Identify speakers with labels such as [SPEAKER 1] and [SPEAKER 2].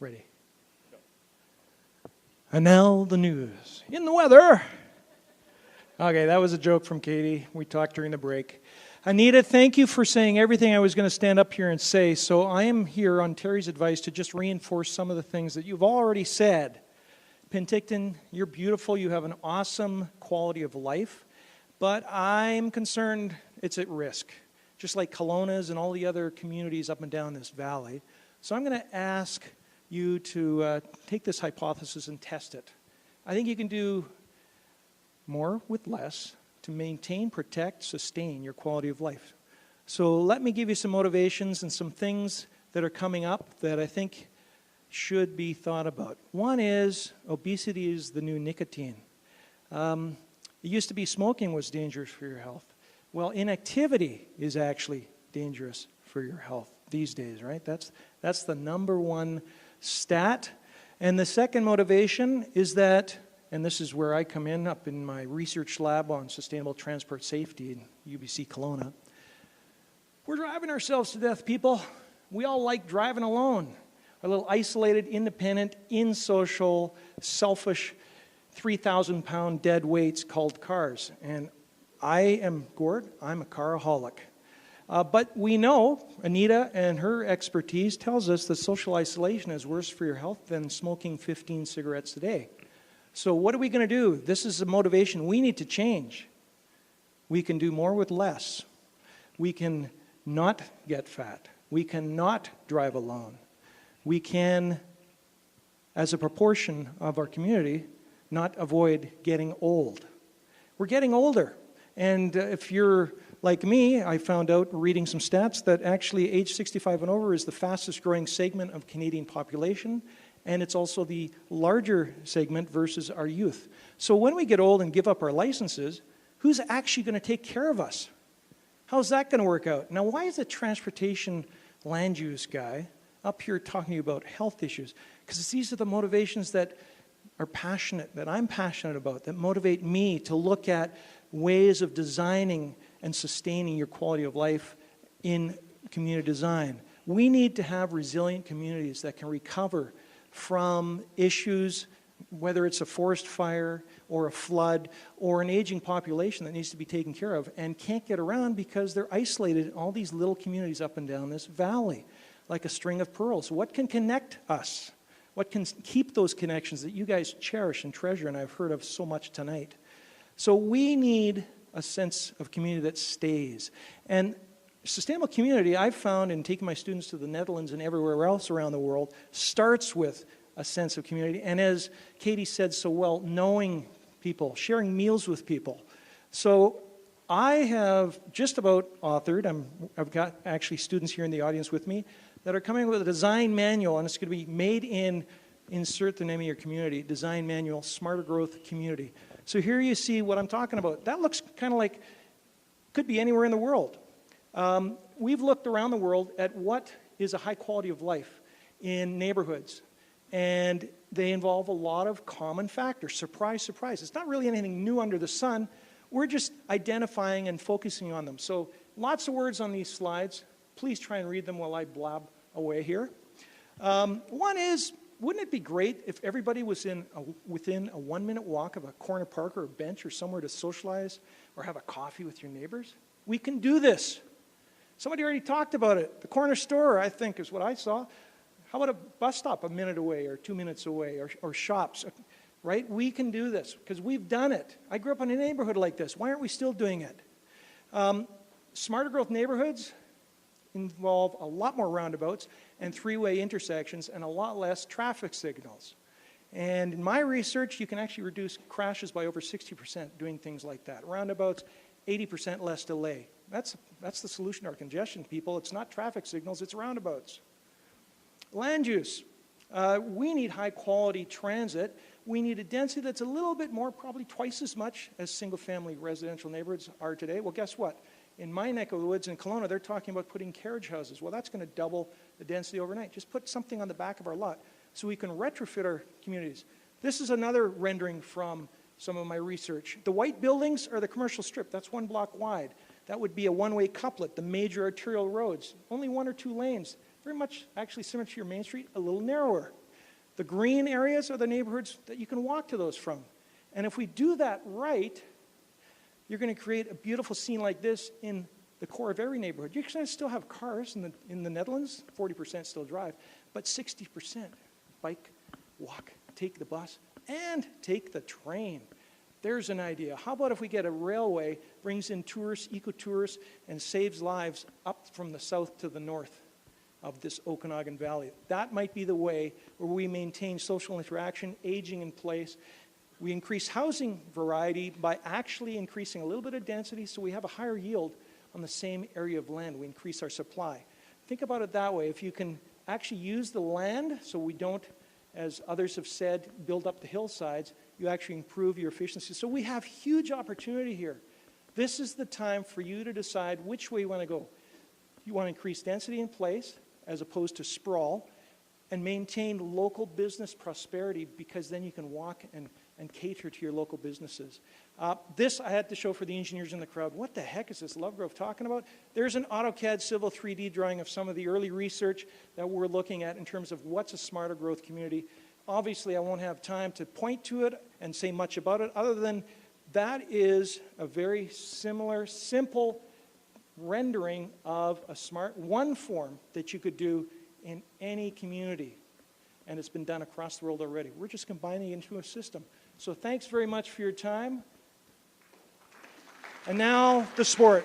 [SPEAKER 1] Ready. And now the news. In the weather. Okay, that was a joke from Katie. We talked during the break. Anita, thank you for saying everything I was going to stand up here and say. So I am here on Terry's advice to just reinforce some of the things that you've already said. PenTALKton, you're beautiful. You have an awesome quality of life. But I'm concerned it's at risk, just like Kelowna's and all the other communities up and down this valley. So I'm going to ask you to take this hypothesis and test it. I think you can do more with less to maintain, protect, sustain your quality of life. So let me give you some motivations and some things that are coming up that I think should be thought about. One is obesity is the new nicotine. It used to be smoking was dangerous for your health. Well, inactivity is actually dangerous for your health these days, right? That's the number one stat. And the second motivation is that, and this is where I come in up in my research lab on sustainable transport safety in UBC Kelowna. We're driving ourselves to death, people. We all like driving alone. A little isolated, independent, insocial, selfish, 3,000-pound dead weights called cars. And I am Gord. I'm a caraholic. But we know, Anita and her expertise tells us that social isolation is worse for your health than smoking 15 cigarettes a day. So what are we going to do? This is a motivation we need to change. We can do more with less. We can not get fat. We can not drive alone. We can, as a proportion of our community, not avoid getting old. We're getting older. And if you're like me, I found out reading some stats that actually age 65 and over is the fastest growing segment of Canadian population, and it's also the larger segment versus our youth. So when we get old and give up our licenses, who's actually going to take care of us? How's that going to work out? Now, why is the transportation land use guy up here talking about health issues? Because these are the motivations that are passionate, that I'm passionate about, that motivate me to look at ways of designing and sustaining your quality of life in community design. We need to have resilient communities that can recover from issues, whether it's a forest fire or a flood or an aging population that needs to be taken care of and can't get around because they're isolated in all these little communities up and down this valley, like a string of pearls. What can connect us? What can keep those connections that you guys cherish and treasure, and I've heard of so much tonight? So we need a sense of community that stays. And sustainable community, I've found in taking my students to the Netherlands and everywhere else around the world, starts with a sense of community. And as Katie said so well, knowing people, sharing meals with people. So I have just about authored, I've got actually students here in the audience with me, that are coming up with a design manual, and it's going to be made in, insert the name of your community, design manual, Smarter Growth Community. So here you see what I'm talking about. That looks kind of like, could be anywhere in the world. We've looked around the world at what is a high quality of life in neighborhoods, and they involve a lot of common factors. Surprise, surprise. It's not really anything new under the sun. We're just identifying and focusing on them. So lots of words on these slides. Please try and read them while I blab away here. One is, wouldn't it be great if everybody was within a 1-minute walk of a corner park or a bench or somewhere to socialize or have a coffee with your neighbors? We can do this. Somebody already talked about it. The corner store, I think, is what I saw. How about a bus stop a minute away or 2 minutes away or shops, right? We can do this because we've done it. I grew up in a neighborhood like this. Why aren't we still doing it? Smarter growth neighborhoods involve a lot more roundabouts and three-way intersections and a lot less traffic signals. And in my research, you can actually reduce crashes by over 60% doing things like that. Roundabouts, 80% less delay. That's the solution to our congestion, people. It's not traffic signals, it's roundabouts. Land use. We need high-quality transit. We need a density that's a little bit more, probably twice as much as single-family residential neighborhoods are today. Well, guess what? In my neck of the woods in Kelowna, they're talking about putting carriage houses. Well, that's going to double the density overnight. Just put something on the back of our lot so we can retrofit our communities. This is another rendering from some of my research. The white buildings are the commercial strip. That's 1 block wide. That would be a one-way couplet, the major arterial roads. Only 1 or 2 lanes. Very much actually similar to your Main Street, a little narrower. The green areas are the neighborhoods that you can walk to those from. And if we do that right, you're going to create a beautiful scene like this in the core of every neighborhood. You're going to still have cars in the Netherlands, 40% still drive, but 60% bike, walk, take the bus, and take the train. There's an idea. How about if we get a railway, brings in tourists, eco-tourists, and saves lives up from the south to the north of this Okanagan Valley? That might be the way where we maintain social interaction, aging in place. We increase housing variety by actually increasing a little bit of density so we have a higher yield on the same area of land. We increase our supply. Think about it that way. If you can actually use the land so we don't, as others have said, build up the hillsides, you actually improve your efficiency. So we have huge opportunity here. This is the time for you to decide which way you want to go. You want to increase density in place as opposed to sprawl and maintain local business prosperity, because then you can walk and cater to your local businesses. This I had to show for the engineers in the crowd. What the heck is this Lovegrove talking about? There's an AutoCAD Civil 3D drawing of some of the early research that we're looking at in terms of what's a smarter growth community. Obviously, I won't have time to point to it and say much about it, other than that is a very similar, simple rendering of a smart one form that you could do in any community. And it's been done across the world already. We're just combining it into a system. So thanks very much for your time. And now the sport.